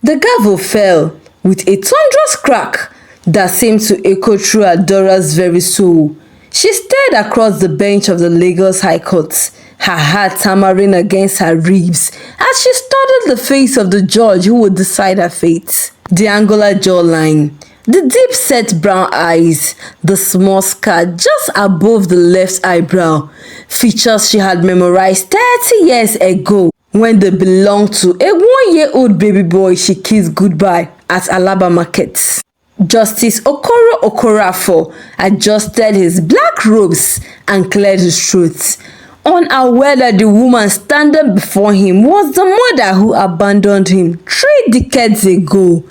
The gavel fell with a thunderous crack that seemed to echo through Adora's very soul. She stared across the bench of the Lagos High Court, her heart hammering against her ribs as she studied the face of the judge who would decide her fate. The angular jawline, the deep-set brown eyes, the small scar just above the left eyebrow, features she had memorized 30 years ago when they belonged to a 1-year-old baby boy she kissed goodbye at Alaba Market. Justice Okoro Okorafor adjusted his black robes and cleared his throat, unaware that the woman standing before him was the mother who abandoned him 3 decades ago.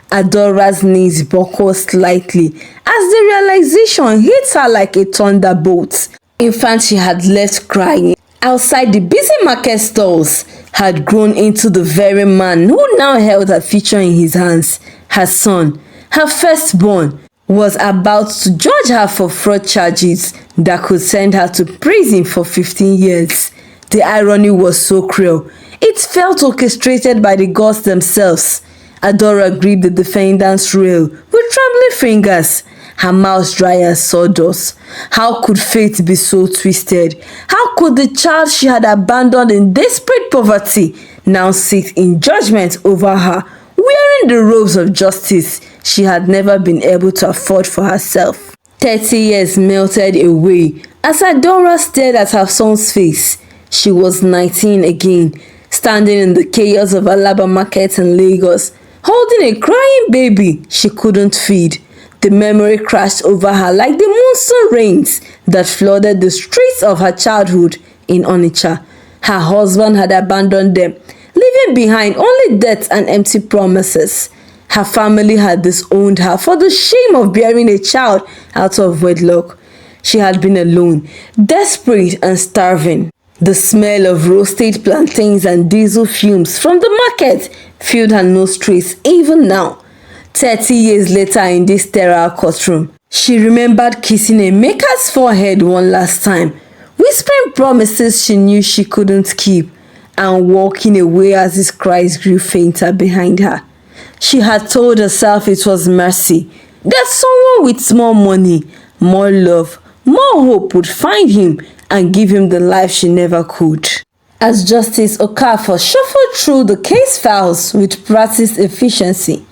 Adora's knees buckled slightly as the realization hit her like a thunderbolt. Infant she had left crying outside the busy market stalls had grown into the very man who now held her future in his hands. Her son, her firstborn, was about to judge her for fraud charges that could send her to prison for 15 years. The irony was so cruel. It felt orchestrated by the gods themselves. Adaora gripped the defendant's rail with trembling fingers, her mouth dry as sawdust. How could fate be so twisted? How could the child she had abandoned in desperate poverty now sit in judgment over her, wearing the robes of justice she had never been able to afford for herself? 30 years melted away as Adaora stared at her son's face. She was 19 again, standing in the chaos of Alaba Market in Lagos, holding a crying baby she couldn't feed. The memory crashed over her like the monsoon rains that flooded the streets of her childhood in Onitsha. Her husband had abandoned them, leaving behind only death and empty promises. Her family had disowned her for the shame of bearing a child out of wedlock. She had been alone, desperate and starving. The smell of roasted plantains and diesel fumes from the market filled her nostrils even now. 30 years later in this sterile courtroom, she remembered kissing Emeka's forehead one last time, whispering promises she knew she couldn't keep, and walking away as his cries grew fainter behind her. She had told herself it was mercy, that someone with more money, more love, more hope would find him and give him the life she never could. As Justice Okafor shuffled through the case files with practiced efficiency,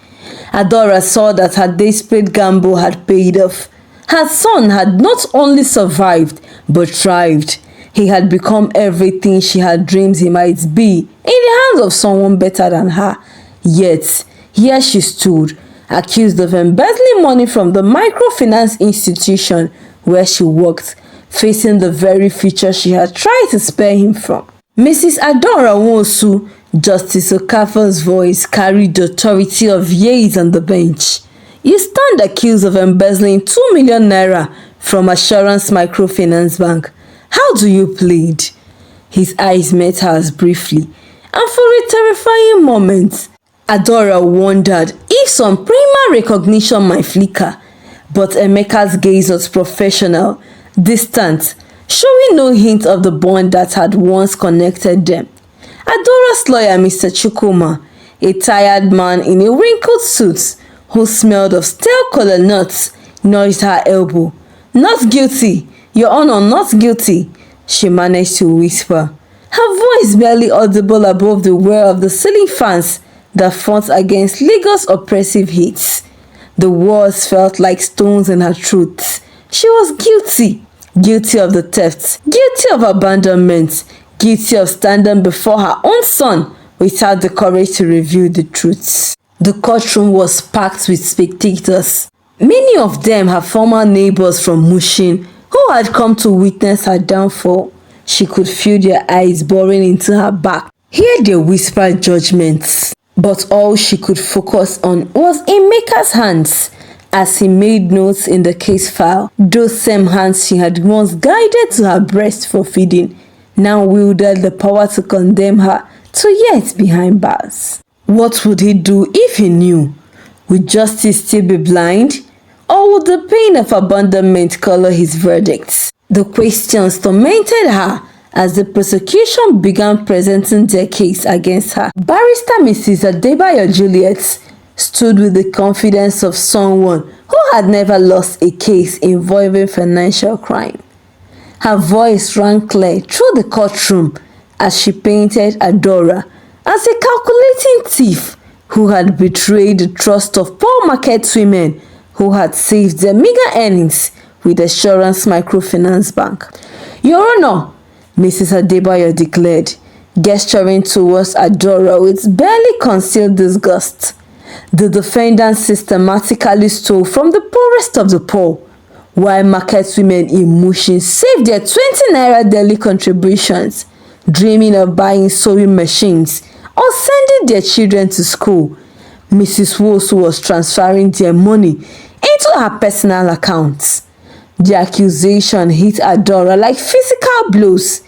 Adaora saw that her desperate gamble had paid off. Her son had not only survived, but thrived. He had become everything she had dreamed he might be in the hands of someone better than her. Yet, here she stood, accused of embezzling money from the microfinance institution where she worked, facing the very future she had tried to spare him from. Mrs. Adaora Nwosu, Justice Okafor's voice carried the authority of years on the bench. You stand accused of embezzling 2 million naira from Assurance Microfinance Bank. How do you plead? His eyes met hers briefly, and for a terrifying moment, Adaora wondered if some prima recognition might flicker. But Emeka's gaze was professional, distant, showing no hint of the bond that had once connected them. Adora's lawyer, Mr. Chukwuma, a tired man in a wrinkled suit who smelled of stale cola nuts, nudged her elbow. Not guilty, Your Honor, not guilty, she managed to whisper, her voice barely audible above the whir of the ceiling fans that fought against Lagos' oppressive heat. The words felt like stones in her throat. She was guilty. Guilty of the theft, guilty of abandonment, guilty of standing before her own son without the courage to reveal the truth. The courtroom was packed with spectators. Many of them her former neighbors from Mushin who had come to witness her downfall. She could feel their eyes boring into her back, hear their whispered judgments. But all she could focus on was Emeka's hands, as he made notes in the case file. Those same hands she had once guided to her breast for feeding now wielded the power to condemn her to years behind bars. What would he do if he knew? Would justice still be blind? Or would the pain of abandonment color his verdicts? The questions tormented her as the prosecution began presenting their case against her. Barrister Mrs. Adebayo Juliet stood with the confidence of someone who had never lost a case involving financial crime. Her voice rang clear through the courtroom as she painted Adaora as a calculating thief who had betrayed the trust of poor market women who had saved their meager earnings with Assurance Microfinance Bank. "Your Honor," Mrs. Adebayo declared, gesturing towards Adaora with barely concealed disgust. "The defendant systematically stole from the poorest of the poor, while market women in Mushin saved their 20 naira daily contributions, dreaming of buying sewing machines or sending their children to school. Mrs. Wosu was transferring their money into her personal accounts." The accusation hit Adaora like physical blows,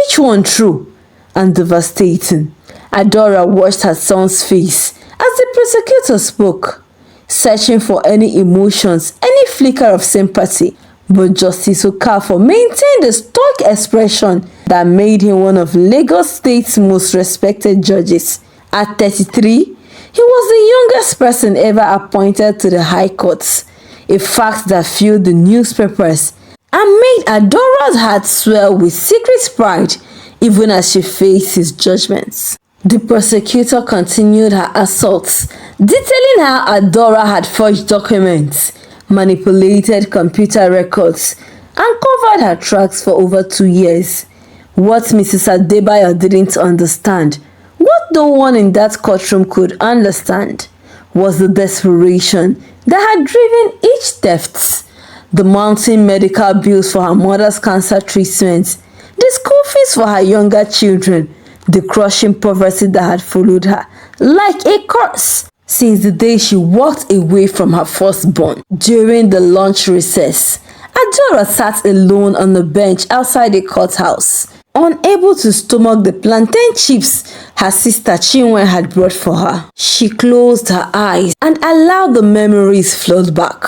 each one true and devastating. Adaora watched her son's face as the prosecutor spoke, searching for any emotions, any flicker of sympathy. But Justice Okafor maintained a stoic expression that made him one of Lagos State's most respected judges. At 33, he was the youngest person ever appointed to the High Courts, a fact that filled the newspapers and made Adora's heart swell with secret pride even as she faced his judgments. The prosecutor continued her assaults, detailing how Adaora had forged documents, manipulated computer records, and covered her tracks for over 2 years. What Mrs. Adebayo didn't understand, what no one in that courtroom could understand, was the desperation that had driven each theft. The mounting medical bills for her mother's cancer treatment, the school fees for her younger children, the crushing poverty that had followed her like a curse since the day she walked away from her firstborn. During the lunch recess, Adaora sat alone on the bench outside the courthouse, unable to stomach the plantain chips her sister Chinwe had brought for her. She closed her eyes and allowed the memories flood back.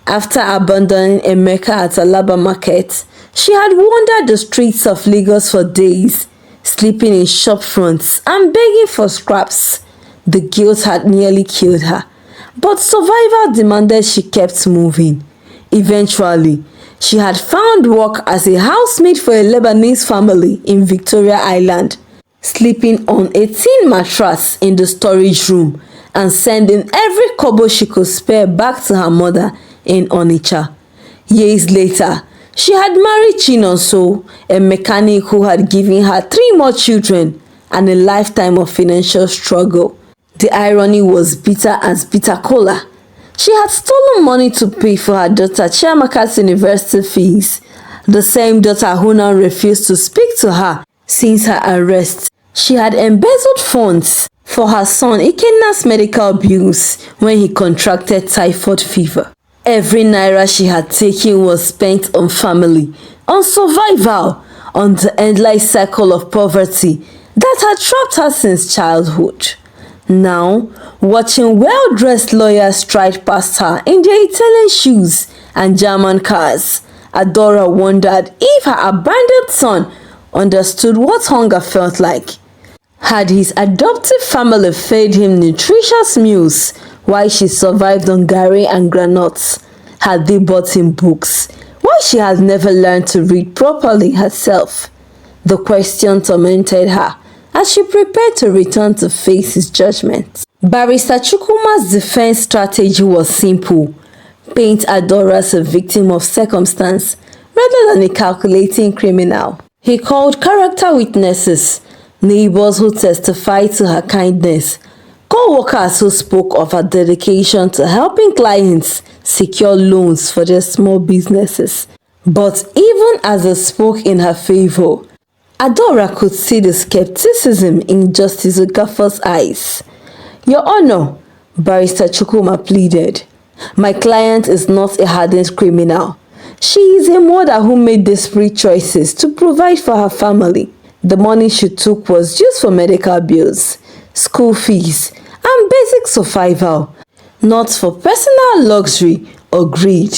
After abandoning Emeka at Alaba Market, she had wandered the streets of Lagos for days, sleeping in shop fronts and begging for scraps. The guilt had nearly killed her, but survival demanded she kept moving. Eventually, she had found work as a housemaid for a Lebanese family in Victoria Island, sleeping on a tin mattress in the storage room and sending every kobo she could spare back to her mother in Onitsha. Years later, she had married Chinonso, a mechanic who had given her 3 more children and a lifetime of financial struggle. The irony was bitter as bitter cola. She had stolen money to pay for her daughter Chiamaka's university fees, the same daughter who now refused to speak to her since her arrest. She had embezzled funds for her son Ikenna's medical bills when he contracted typhoid fever. Every naira she had taken was spent on family, on survival, on the endless cycle of poverty that had trapped her since childhood. Now, watching well-dressed lawyers stride past her in their Italian shoes and German cars, Adaora wondered if her abandoned son understood what hunger felt like. Had his adoptive family fed him nutritious meals while she survived on garri and granuts? Had they bought him books while she had never learned to read properly herself? The question tormented her as she prepared to return to face his judgment. Barrister Chukwuma's defense strategy was simple: paint Adaora as a victim of circumstance rather than a calculating criminal. He called character witnesses, neighbors who testified to her kindness, co-workers who spoke of her dedication to helping clients secure loans for their small businesses. But even as they spoke in her favor, Adaora could see the skepticism in Justice Okafor's eyes. "Your Honor," Barrister Chukwuma pleaded, "my client is not a hardened criminal. She is a mother who made desperate choices to provide for her family. The money she took was used for medical bills, school fees, and basic survival, not for personal luxury or greed."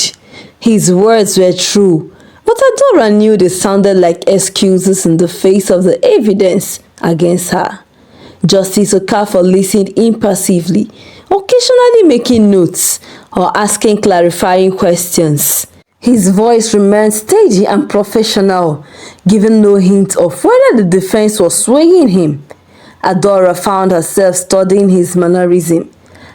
His words were true, but Adaora Adora knew they sounded like excuses in the face of the evidence against her. Justice Okafor listened impassively, occasionally making notes or asking clarifying questions. His voice remained steady and professional, giving no hint of whether the defense was swaying him. Adora found herself studying his mannerism,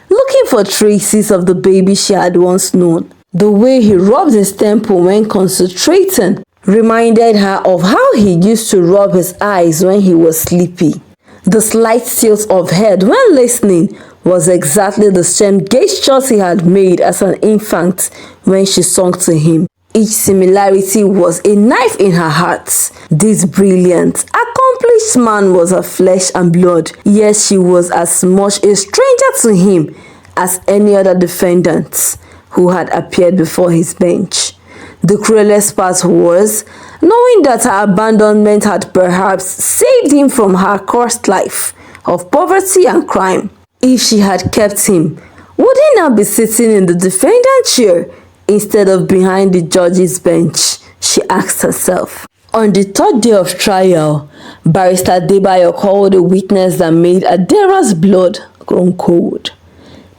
looking for traces of the baby she had once known. The way he rubbed his temple when concentrating reminded her of how he used to rub his eyes when he was sleepy. The slight tilt of head when listening was exactly the same gestures he had made as an infant when she sung to him. Each similarity was a knife in her heart. This brilliant, accomplished man was her flesh and blood, yet she was as much a stranger to him as any other defendant who had appeared before his bench. The cruelest part was knowing that her abandonment had perhaps saved him from her cursed life of poverty and crime. If she had kept him, would he now be sitting in the defendant chair instead of behind the judge's bench? She asked herself. On the third day of trial, Barrister Adebayo called a witness that made Adeora's blood run cold.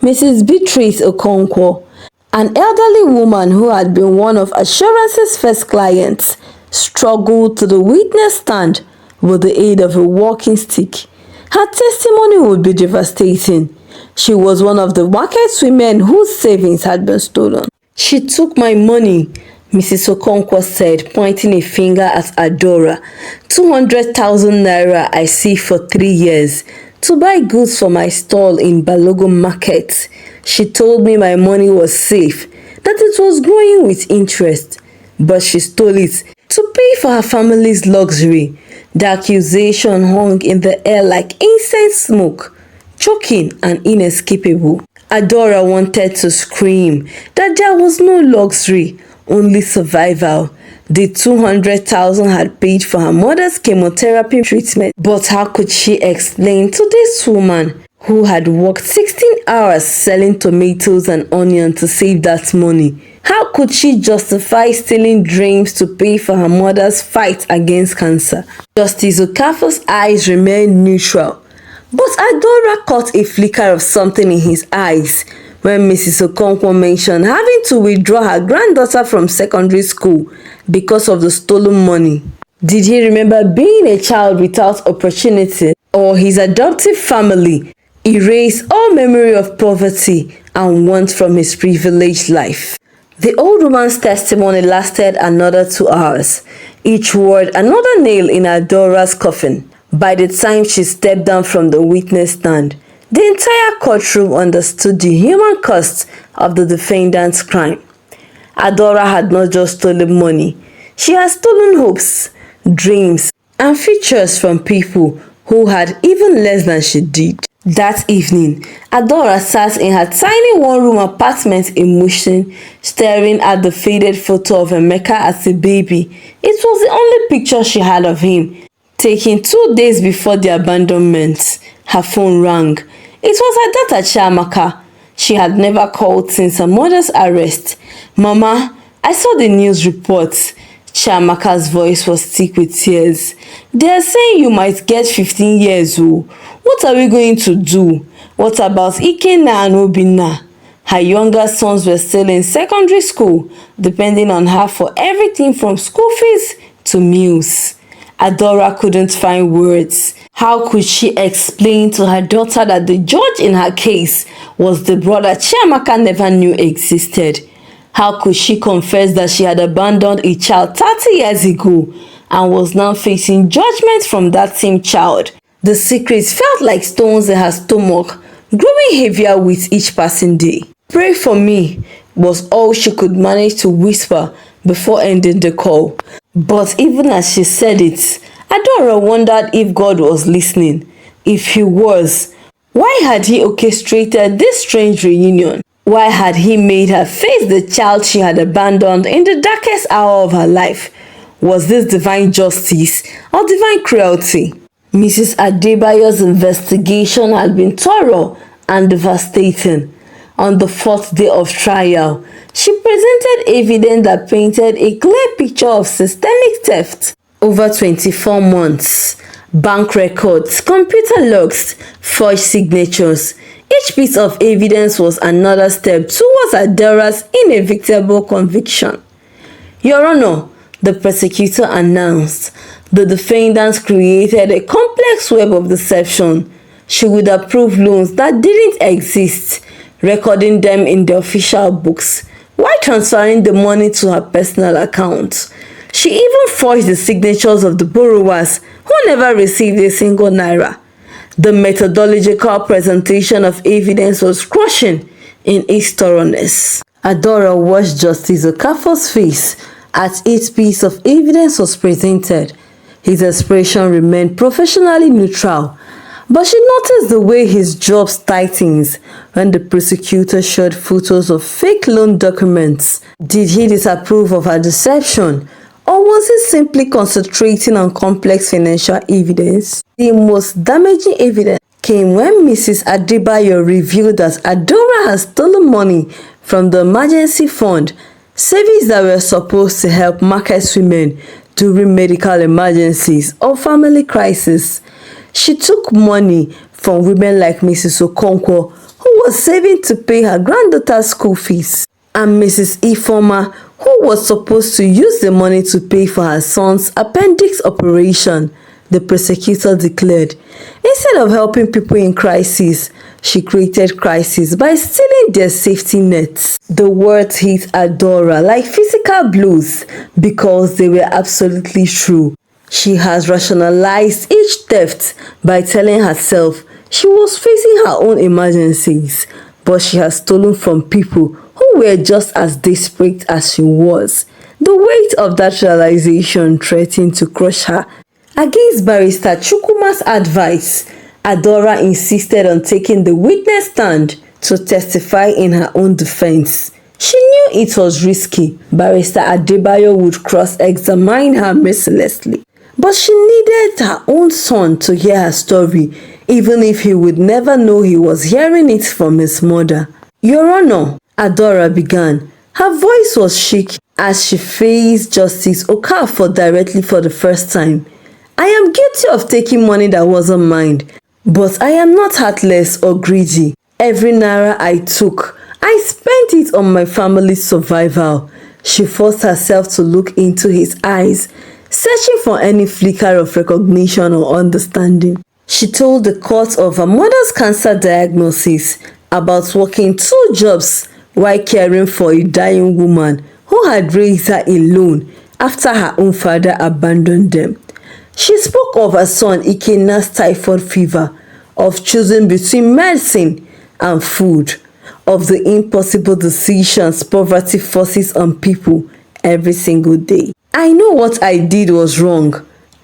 Mrs. Beatrice Okonkwo, an elderly woman who had been one of Assurance's first clients, struggled to the witness stand with the aid of a walking stick. Her testimony would be devastating. She was one of the market women whose savings had been stolen. "She took my money," Mrs. Okonkwo said, pointing a finger at Adaora. 200,000 naira I see for 3 years to buy goods for my stall in Balogun Market. She told me my money was safe, that it was growing with interest, but she stole it to pay for her family's luxury. The accusation hung in the air like incense smoke, choking and inescapable. Adaora wanted to scream that there was no luxury, only survival. The 200,000 had paid for her mother's chemotherapy treatment, but how could she explain to this woman who had worked 16 hours selling tomatoes and onions to save that money? How could she justify stealing dreams to pay for her mother's fight against cancer? Justice Okafor's eyes remained neutral, but Adaora caught a flicker of something in his eyes when Mrs. Okonkwo mentioned having to withdraw her granddaughter from secondary school because of the stolen money. Did he remember being a child without opportunity, or his adoptive family erased all memory of poverty and want from his privileged life? The old woman's testimony lasted another 2 hours, each word another nail in Adora's coffin. By the time she stepped down from the witness stand, the entire courtroom understood the human cost of the defendant's crime. Adaora had not just stolen money, she had stolen hopes, dreams, and futures from people who had even less than she did. That evening, Adaora sat in her tiny one-room apartment in Mushin, staring at the faded photo of Emeka as a baby. It was the only picture she had of him, taken 2 days before the abandonment. Her phone rang. It was her daughter Chiamaka. She had never called since her mother's arrest. "Mama, I saw the news reports." Chiamaka's voice was thick with tears. "They are saying you might get 15 years old. What are we going to do? What about Ikenna and Obinna?" Her younger sons were still in secondary school, depending on her for everything from school fees to meals. Adaora couldn't find words. How could she explain to her daughter that the judge in her case was the brother Chiamaka never knew existed? How could she confess that she had abandoned a child 30 years ago and was now facing judgment from that same child? The secrets felt like stones in her stomach, growing heavier with each passing day. "Pray for me," was all she could manage to whisper before ending the call. But even as she said it, Adaora wondered if God was listening. If he was, why had he orchestrated this strange reunion? Why had he made her face the child she had abandoned in the darkest hour of her life? Was this divine justice or divine cruelty? Mrs. Adebayo's investigation had been thorough and devastating. On the fourth day of trial, she presented evidence that painted a clear picture of systemic theft. Over 24 months, bank records, computer logs, forged signatures. Each piece of evidence was another step towards Adaora's inevitable conviction. Your Honor, the prosecutor announced, the defendants created a complex web of deception. She would approve loans that didn't exist, recording them in the official books, while transferring the money to her personal account. She even forged the signatures of the borrowers who never received a single naira. The methodological presentation of evidence was crushing in its thoroughness. Adaora watched Justice Okafor's face as each piece of evidence was presented. His expression remained professionally neutral, but she noticed the way his jaw tightens when the prosecutor showed photos of fake loan documents. Did he disapprove of her deception, or was he simply concentrating on complex financial evidence? The most damaging evidence came when Mrs. Adebayo revealed that Adaora had stolen money from the emergency fund, savings that were supposed to help market women during medical emergencies or family crises. She took money from women like Mrs. Okonkwo, who was saving to pay her granddaughter's school fees, and Mrs. Ifoma, who was supposed to use the money to pay for her son's appendix operation, the prosecutor declared. Instead of helping people in crisis, she created crisis by stealing their safety nets. The words hit Adaora like physical blows because they were absolutely true. She has rationalized each theft by telling herself she was facing her own emergencies, but she has stolen from people who were just as desperate as she was. The weight of that realization threatened to crush her. Against Barrister Chukwuma's advice, Adaora insisted on taking the witness stand to testify in her own defense. She knew it was risky. Barrister Adebayo would cross-examine her mercilessly, but she needed her own son to hear her story, even if he would never know he was hearing it from his mother. Your Honor, Adaora began. Her voice was shaky as she faced Justice Okafor directly for the first time. I am guilty of taking money that wasn't mine, but I am not heartless or greedy. Every naira I took, I spent it on my family's survival. She forced herself to look into his eyes, searching for any flicker of recognition or understanding. She told the court of her mother's cancer diagnosis, about working 2 jobs while caring for a dying woman who had raised her alone after her own father abandoned them. She spoke of her son Ikenna's typhoid fever, of choosing between medicine and food, of the impossible decisions poverty forces on people every single day. I know what I did was wrong,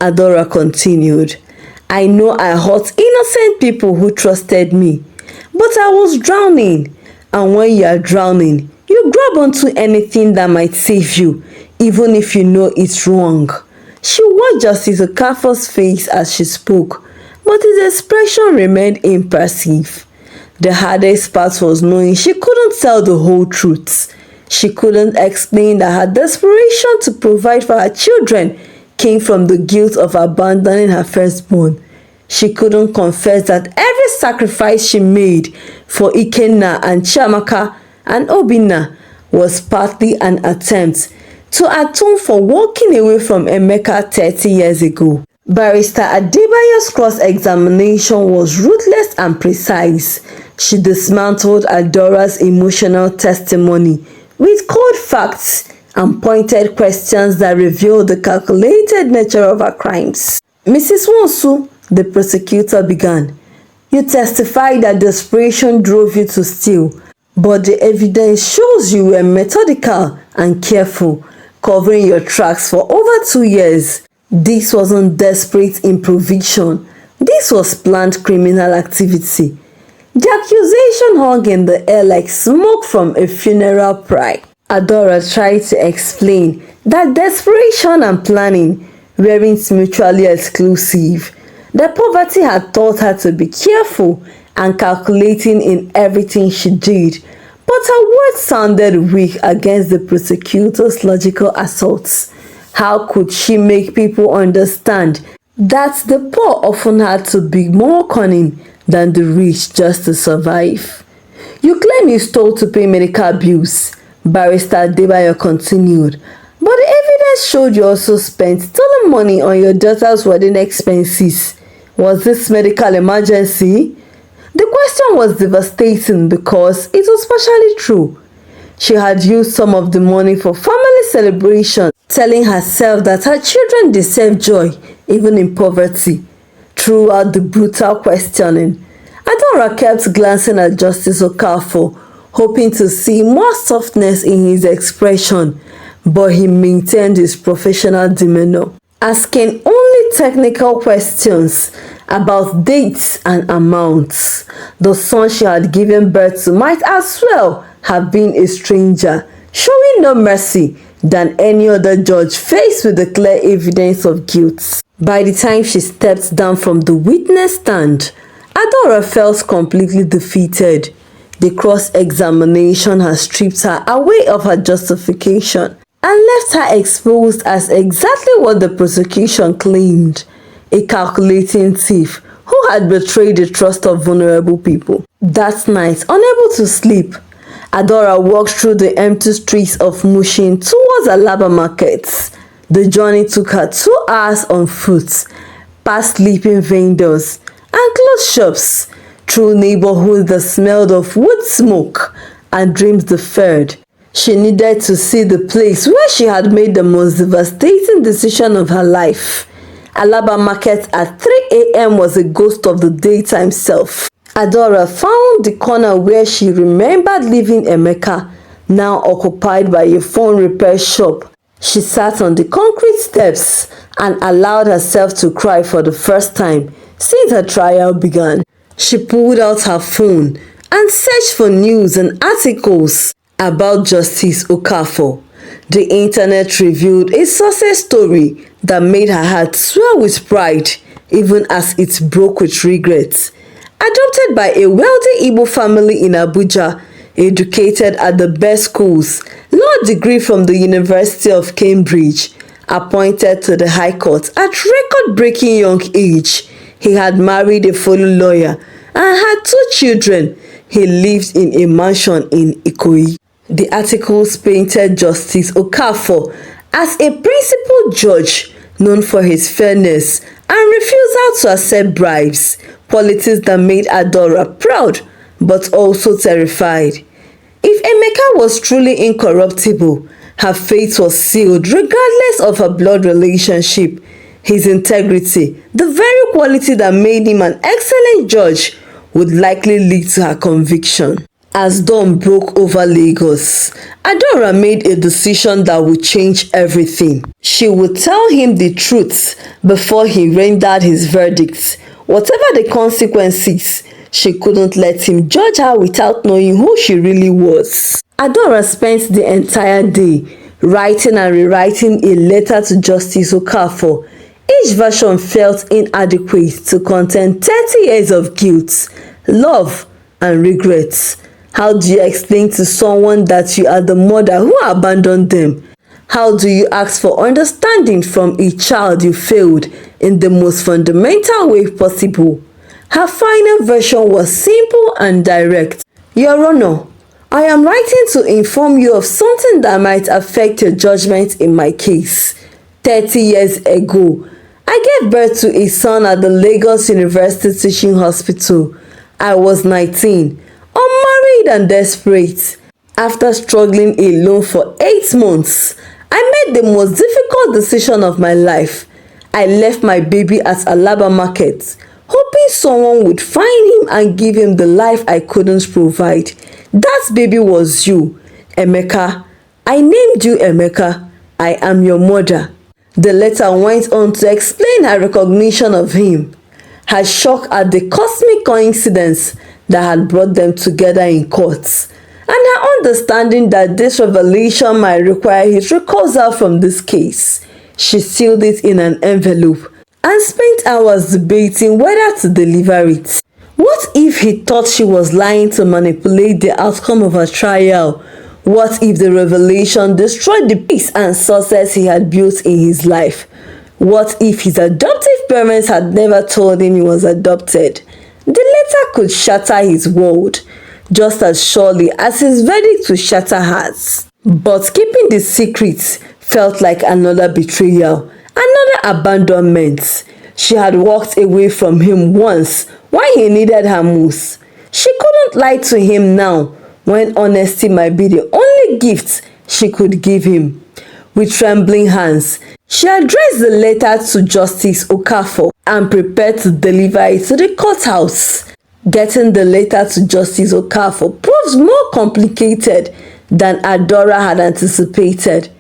Adaora continued. I know I hurt innocent people who trusted me, but I was drowning, and when you are drowning, you grab onto anything that might save you, even if you know it's wrong. She watched Justice Okafor's face as she spoke, but his expression remained impassive. The hardest part was knowing she couldn't tell the whole truth. She couldn't explain that her desperation to provide for her children came from the guilt of abandoning her firstborn. She couldn't confess that every sacrifice she made for Ikenna and Chiamaka and Obinna was partly an attempt to atone for walking away from Emeka 30 years ago. Barrister Adebayo's cross-examination was ruthless and precise. She dismantled Adaora's emotional testimony with cold facts and pointed questions that revealed the calculated nature of her crimes. Mrs. Wonsu, the prosecutor began, you testified that desperation drove you to steal, but the evidence shows you were methodical and careful, covering your tracks for over 2 years. This wasn't desperate improvisation. This was planned criminal activity. The accusation hung in the air like smoke from a funeral pyre. Adaora tried to explain that desperation and planning weren't mutually exclusive. That poverty had taught her to be careful and calculating in everything she did. But her words sounded weak against the prosecutor's logical assaults. How could she make people understand that the poor often had to be more cunning than the rich just to survive? You claim you stole to pay medical bills, Barrister Debayo continued, but the evidence showed you also spent stolen money on your daughter's wedding expenses. Was this medical emergency? The question was devastating because it was partially true. She had used some of the money for family celebration, telling herself that her children deserve joy even in poverty. Throughout the brutal questioning, Adaora kept glancing at Justice Okafor, hoping to see more softness in his expression, but he maintained his professional demeanor, asking only technical questions about dates and amounts. The son she had given birth to might as well have been a stranger, showing no mercy than any other judge faced with the clear evidence of guilt. By the time she stepped down from the witness stand, Adaora felt completely defeated. The cross-examination had stripped her away of her justification and left her exposed as exactly what the prosecution claimed, a calculating thief who had betrayed the trust of vulnerable people. That night, unable to sleep, Adaora walked through the empty streets of Mushin towards Alaba markets. The journey took her 2 hours on foot, past sleeping vendors and clothes shops, through neighborhoods that smelled of wood smoke and dreams deferred. She needed to see the place where she had made the most devastating decision of her life. Alaba market at 3 a.m. was a ghost of the daytime self. Adaora found the corner where she remembered leaving Emeka, now occupied by a phone repair shop. She sat on the concrete steps and allowed herself to cry for the first time since her trial began. She pulled out her phone and searched for news and articles about Justice Okafor. The internet revealed a success story that made her heart swell with pride, even as it broke with regret. Adopted by a wealthy Igbo family in Abuja, educated at the best schools, law degree from the University of Cambridge, appointed to the High Court at record-breaking young age, he had married a fellow lawyer and had 2 children. He lived in a mansion in Ikoyi. The articles painted Justice Okafor as a principled judge known for his fairness and refusal to accept bribes, qualities that made Adaora proud but also terrified. If Emeka was truly incorruptible, her fate was sealed regardless of her blood relationship. His integrity, the very quality that made him an excellent judge, would likely lead to her conviction. As dawn broke over Lagos, Adaora made a decision that would change everything. She would tell him the truth before he rendered his verdict. Whatever the consequences, she couldn't let him judge her without knowing who she really was. Adaora spent the entire day writing and rewriting a letter to Justice Okafor. Each version felt inadequate to contain 30 years of guilt, love, and regrets. How do you explain to someone that you are the mother who abandoned them? How do you ask for understanding from a child you failed in the most fundamental way possible? Her final version was simple and direct. Your Honor, I am writing to inform you of something that might affect your judgment in my case. 30 years ago, I gave birth to a son at the Lagos University Teaching Hospital. I was 19, unmarried and desperate. After struggling alone for 8 months, I made the most difficult decision of my life. I left my baby at Alaba Market, hoping someone would find him and give him the life I couldn't provide. That baby was you, Emeka. I named you Emeka. I am your mother. The letter went on to explain her recognition of him, her shock at the cosmic coincidence that had brought them together in court, and her understanding that this revelation might require his recusal from this case. She sealed it in an envelope and spent hours debating whether to deliver it. What if he thought she was lying to manipulate the outcome of her trial? What if the revelation destroyed the peace and success he had built in his life? What if his adoptive parents had never told him he was adopted? The letter could shatter his world, just as surely as his verdict would shatter hers. But keeping the secret felt like another betrayal, another abandonment. She had walked away from him once when he needed her most. She couldn't lie to him now, when honesty might be the only gift she could give him. With trembling hands, she addressed the letter to Justice Okafor and prepared to deliver it to the courthouse. Getting the letter to Justice Okafor proved more complicated than Adaora had anticipated.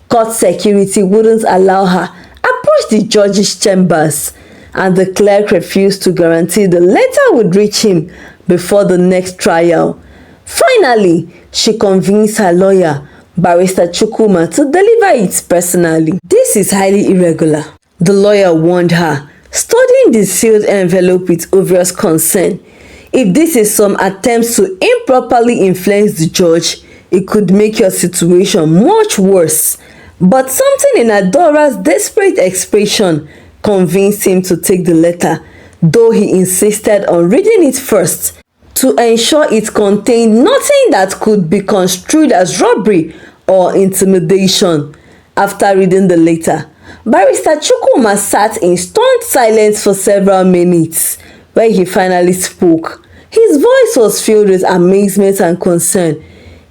Court security wouldn't allow her approach the judge's chambers, and the clerk refused to guarantee the letter would reach him before the next trial. Finally, she convinced her lawyer, Barrister Chukwuma, to deliver it personally. This is highly irregular, the lawyer warned her, studying the sealed envelope with obvious concern. If this is some attempt to improperly influence the judge, it could make your situation much worse. But something in Adaora's desperate expression convinced him to take the letter, though he insisted on reading it first to ensure it contained nothing that could be construed as robbery or intimidation. After reading the letter, Barrister Chukwuma sat in stunned silence for several minutes. When he finally spoke, his voice was filled with amazement and concern.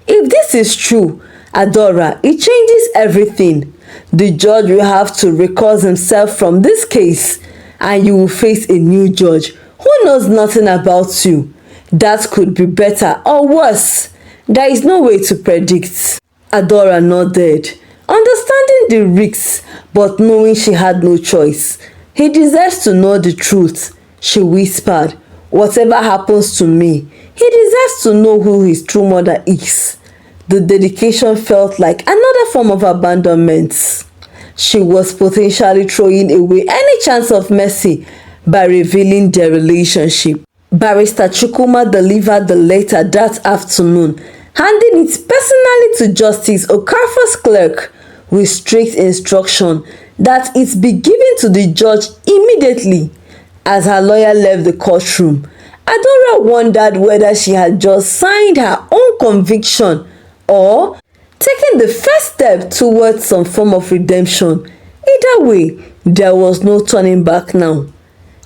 If this is true, Adaora, it changes everything. The judge will have to recuse himself from this case, and you will face a new judge who knows nothing about you. That could be better or worse. There is no way to predict. Adaora nodded, understanding the risks, but knowing she had no choice. He deserves to know the truth, she whispered. Whatever happens to me, he deserves to know who his true mother is. The dedication felt like another form of abandonment. She was potentially throwing away any chance of mercy by revealing their relationship. Barrister Chukwuma delivered the letter that afternoon, handing it personally to Justice Okafor's clerk with strict instruction that it be given to the judge immediately. As her lawyer left the courtroom, Adaora wondered whether she had just signed her own conviction or taken the first step towards some form of redemption. Either way, there was no turning back now.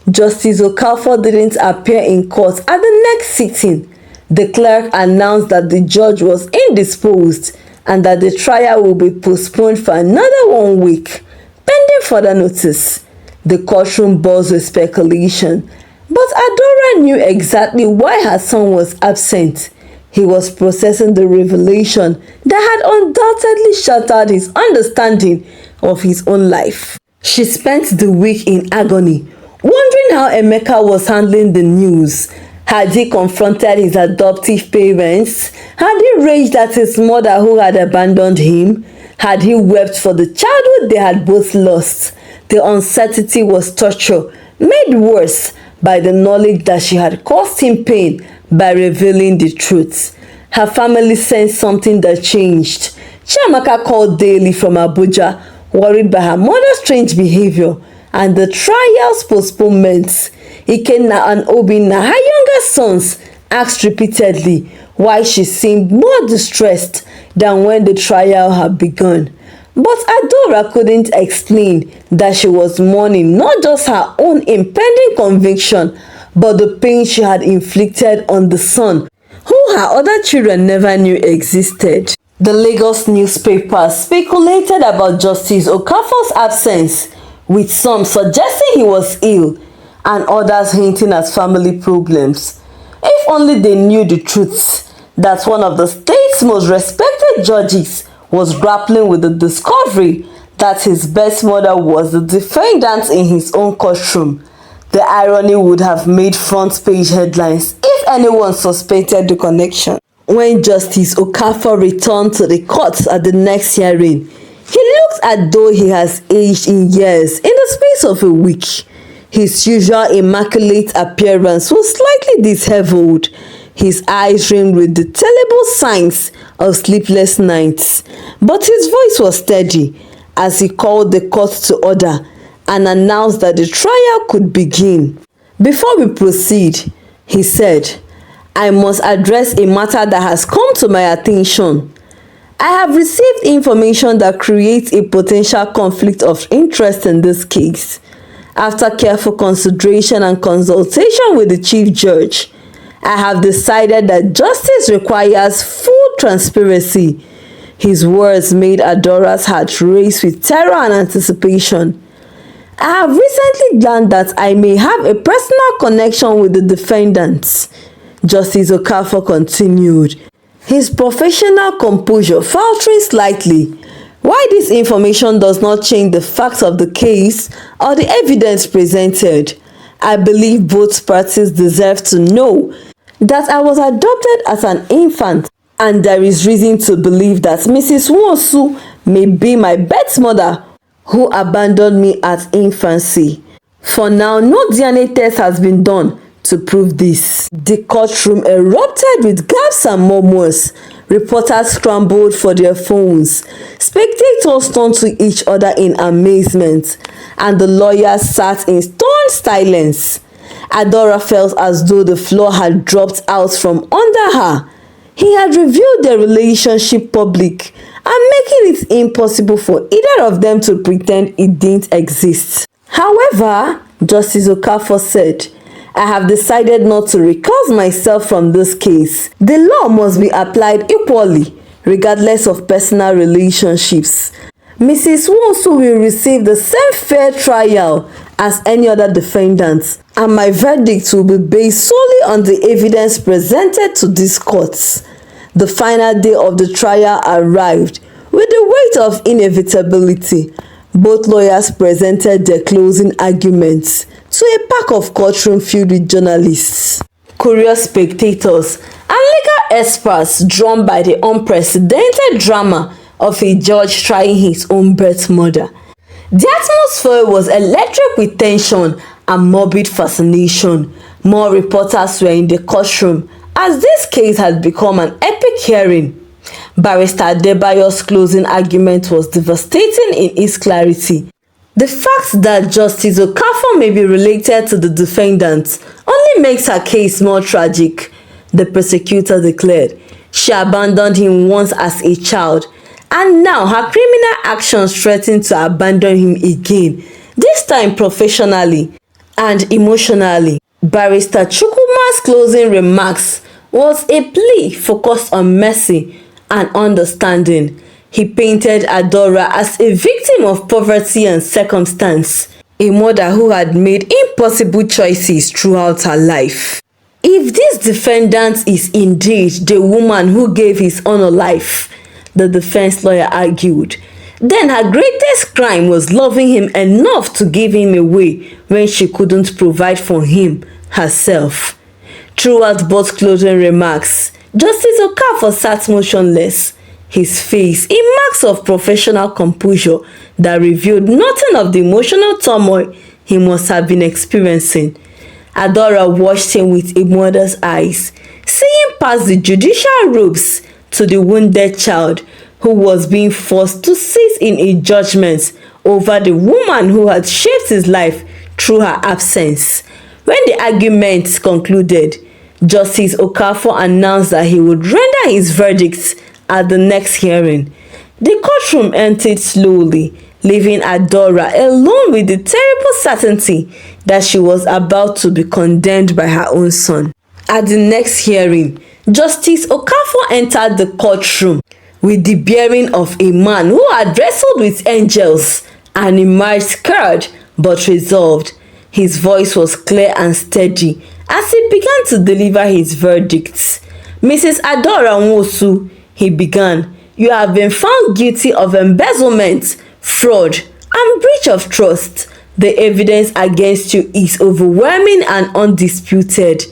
Justice Okafor didn't appear in court at the next sitting. The clerk announced that the judge was indisposed and that the trial will be postponed for another 1 week, pending further notice. The courtroom buzzed with speculation, but Adaora knew exactly why her son was absent. He was processing the revelation that had undoubtedly shattered his understanding of his own life. She spent the week in agony, wondering how Emeka was handling the news. Had he confronted his adoptive parents? Had he raged at his mother who had abandoned him? Had he wept for the childhood they had both lost? The uncertainty was torture, made worse by the knowledge that she had caused him pain by revealing the truth. Her family sensed something that changed. Chiamaka called daily from Abuja, worried by her mother's strange behavior and the trial's postponements. Ikenna and Obinna, her younger sons, asked repeatedly why she seemed more distressed than when the trial had begun. But Adaora couldn't explain that she was mourning not just her own impending conviction, but the pain she had inflicted on the son, who her other children never knew existed. The Lagos newspapers speculated about Justice Okafor's absence, with some suggesting he was ill and others hinting at family problems. If only they knew the truth, that one of the state's most respected judges was grappling with the discovery that his birth mother was the defendant in his own courtroom. The irony would have made front-page headlines if anyone suspected the connection. When Justice Okafor returned to the court at the next hearing, he looked as though he has aged in years in the space of a week. His usual immaculate appearance was slightly disheveled, his eyes rimmed with the terrible signs of sleepless nights. But his voice was steady as he called the court to order and announced that the trial could begin. "Before we proceed," he said, "I must address a matter that has come to my attention. I have received information that creates a potential conflict of interest in this case. After careful consideration and consultation with the Chief Judge, I have decided that justice requires full transparency." His words made Adaora's heart race with terror and anticipation. "I have recently learned that I may have a personal connection with the defendants," Justice Okafor continued, his professional composure faltering slightly. "While this information does not change the facts of the case or the evidence presented, I believe both parties deserve to know that I was adopted as an infant, and there is reason to believe that Mrs. Nwosu may be my birth mother who abandoned me at infancy. For now, no DNA test has been done to prove this." The courtroom erupted with gasps and murmurs. Reporters scrambled for their phones. Spectators turned to each other in amazement, and the lawyers sat in stunned silence. Adaora felt as though the floor had dropped out from under her. He had revealed their relationship public and making it impossible for either of them to pretend it didn't exist. "However," Justice Okafor said, "I have decided not to recuse myself from this case. The law must be applied equally, regardless of personal relationships. Mrs. Nwosu will receive the same fair trial as any other defendant, and my verdict will be based solely on the evidence presented to these courts." The final day of the trial arrived with the weight of inevitability. Both lawyers presented their closing arguments to a pack of courtroom filled with journalists, curious spectators, and legal experts drawn by the unprecedented drama of a judge trying his own birth mother. The atmosphere was electric with tension and morbid fascination. More reporters were in the courtroom as this case had become an epic hearing. Barrister Adebayo's closing argument was devastating in its clarity. The fact that Justice Okafor may be related to the defendant only makes her case more tragic, the prosecutor declared. She abandoned him once as a child, and now her criminal actions threaten to abandon him again, this time professionally and emotionally. Barrister Chukwuma's closing remarks was a plea focused on mercy and understanding. He painted Adaora as a victim of poverty and circumstance, a mother who had made impossible choices throughout her life. If this defendant is indeed the woman who gave his honor life, the defense lawyer argued, then her greatest crime was loving him enough to give him away when she couldn't provide for him herself. Throughout both closing remarks, Justice Okafor sat motionless, his face a mark of professional composure that revealed nothing of the emotional turmoil he must have been experiencing. Adaora watched him with a mother's eyes, seeing past the judicial robes to the wounded child who was being forced to sit in a judgment over the woman who had shaped his life through her absence. When the argument concluded, Justice Okafor announced that he would render his verdict at the next hearing. The courtroom emptied slowly, leaving Adaora alone with the terrible certainty that she was about to be condemned by her own son. At the next hearing, Justice Okafor entered the courtroom with the bearing of a man who had wrestled with angels and emerged scared but resolved. His voice was clear and steady as he began to deliver his verdicts. "Mrs. Adaora Nwosu," he began, "you have been found guilty of embezzlement, fraud, and breach of trust. The evidence against you is overwhelming and undisputed.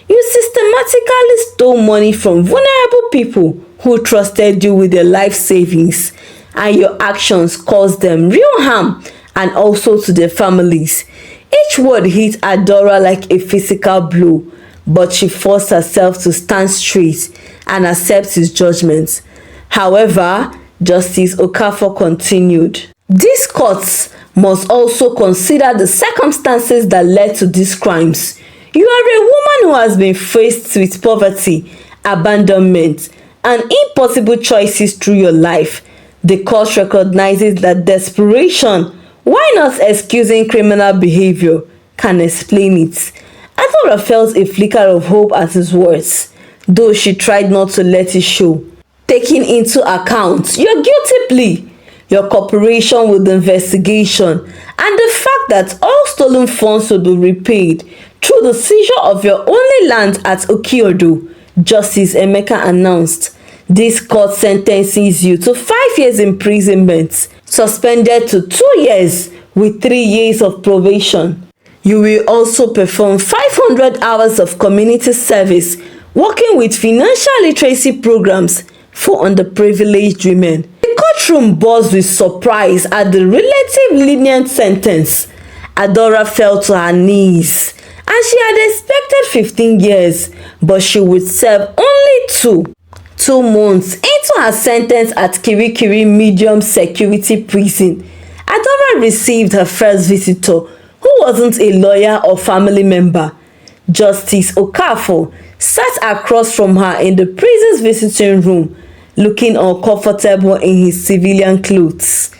You systematically stole money from vulnerable people who trusted you with their life savings, and your actions caused them real harm and also to their families. Each Each word hit Adaora like a physical blow, but she forced herself to stand straight and accept his judgment. However, Justice Okafor continued. These courts must also consider the circumstances that led to these crimes. You are a woman who has been faced with poverty, abandonment, and impossible choices through your life. The court recognizes that desperation, while not excusing criminal behavior, can explain it. Adaora felt a flicker of hope at his words, though she tried not to let it show. Taking into account your guilty plea, your cooperation with the investigation, and the fact that all stolen funds will be repaid through the seizure of your only land at Okiodo, Justice Emeka announced. This court sentences you to 5 years imprisonment, suspended to 2 years with 3 years of probation. You will also perform 500 hours of community service working with financial literacy programs for underprivileged women. The courtroom buzzed with surprise at the relatively lenient sentence. Adaora fell to her knees, and she had expected 15 years, but she would serve only 2. 2 months into her sentence at Kirikiri Medium Security Prison, Adaora received her first visitor, who wasn't a lawyer or family member. Justice Okafor sat across from her in the prison's visiting room, looking uncomfortable in his civilian clothes.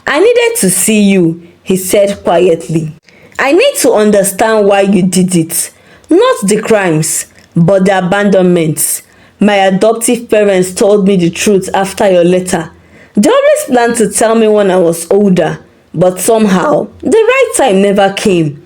"I needed to see you," he said quietly. "I need to understand why you did it. Not the crimes, but the abandonments. My adoptive parents told me the truth after your letter. They always planned to tell me when I was older, but somehow the right time never came."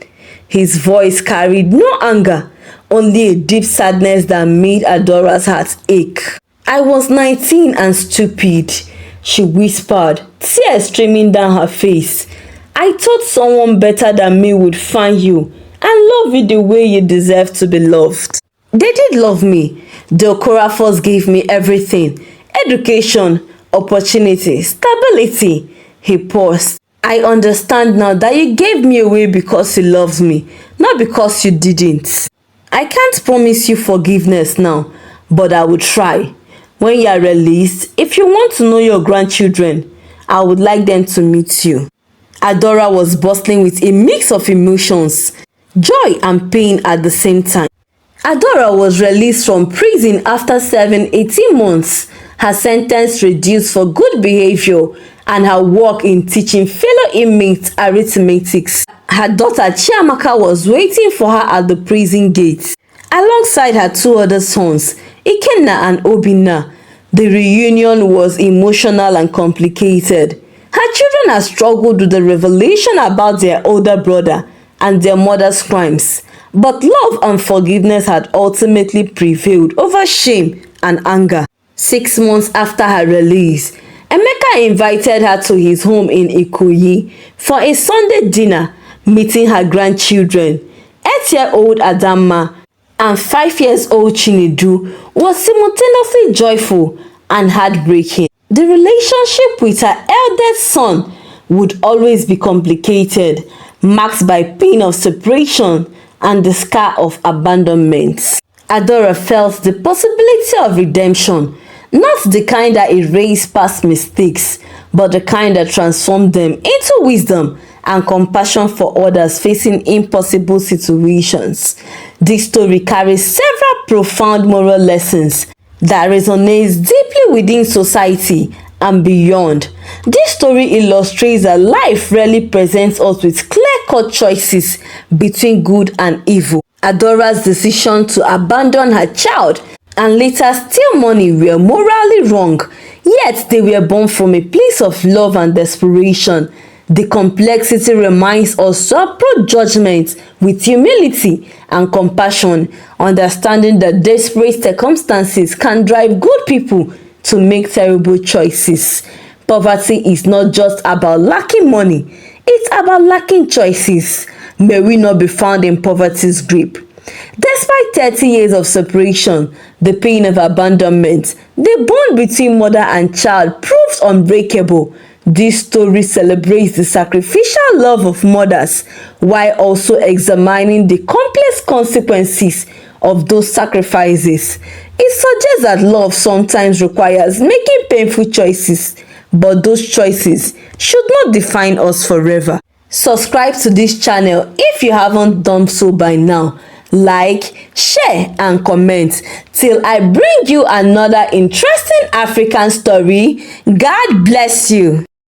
His voice carried no anger, only a deep sadness that made Adaora's heart ache. "I was 19 and stupid," she whispered, tears streaming down her face. "I thought someone better than me would find you and love you the way you deserve to be loved. They did love me. The Okorafors gave me everything: education, opportunity, stability." He paused. "I understand now that you gave me away because you loved me, not because you didn't. I can't promise you forgiveness now, but I will try. When you are released, if you want to know your grandchildren, I would like them to meet you." Adaora was bustling with a mix of emotions, joy and pain at the same time. Adaora was released from prison after serving 18 months, her sentence reduced for good behavior and her work in teaching fellow inmates arithmetics. Her daughter Chiamaka was waiting for her at the prison gate, alongside her 2 other sons, Ikenna and Obinna. The reunion was emotional and complicated. Her children had struggled with the revelation about their older brother and their mother's crimes, but love and forgiveness had ultimately prevailed over shame and anger. 6 months after her release, Emeka invited her to his home in Ikoyi for a Sunday dinner, meeting her grandchildren. 8-year-old Adamma and 5-year-old Chinedu was simultaneously joyful and heartbreaking. The relationship with her eldest son would always be complicated, marked by pain of separation and the scar of abandonment. Adaora felt the possibility of redemption, not the kind that erased past mistakes, but the kind that transformed them into wisdom and compassion for others facing impossible situations. This story carries several profound moral lessons that resonates deeply within society and beyond. This story illustrates that life rarely presents us with clear-cut choices between good and evil. Adaora's decision to abandon her child and later steal money were morally wrong, yet they were born from a place of love and desperation. The complexity reminds us to approach judgment with humility and compassion, understanding that desperate circumstances can drive good people to make terrible choices. Poverty is not just about lacking money, it's about lacking choices. May we not be found in poverty's grip. Despite 30 years of separation, the pain of abandonment, the bond between mother and child proved unbreakable. This story celebrates the sacrificial universal love of mothers while also examining the complex consequences of those sacrifices. It suggests that love sometimes requires making painful choices, but those choices should not define us forever. Subscribe to this channel if you haven't done so by now. Like, share and comment. Till I bring you another interesting African story. God bless you.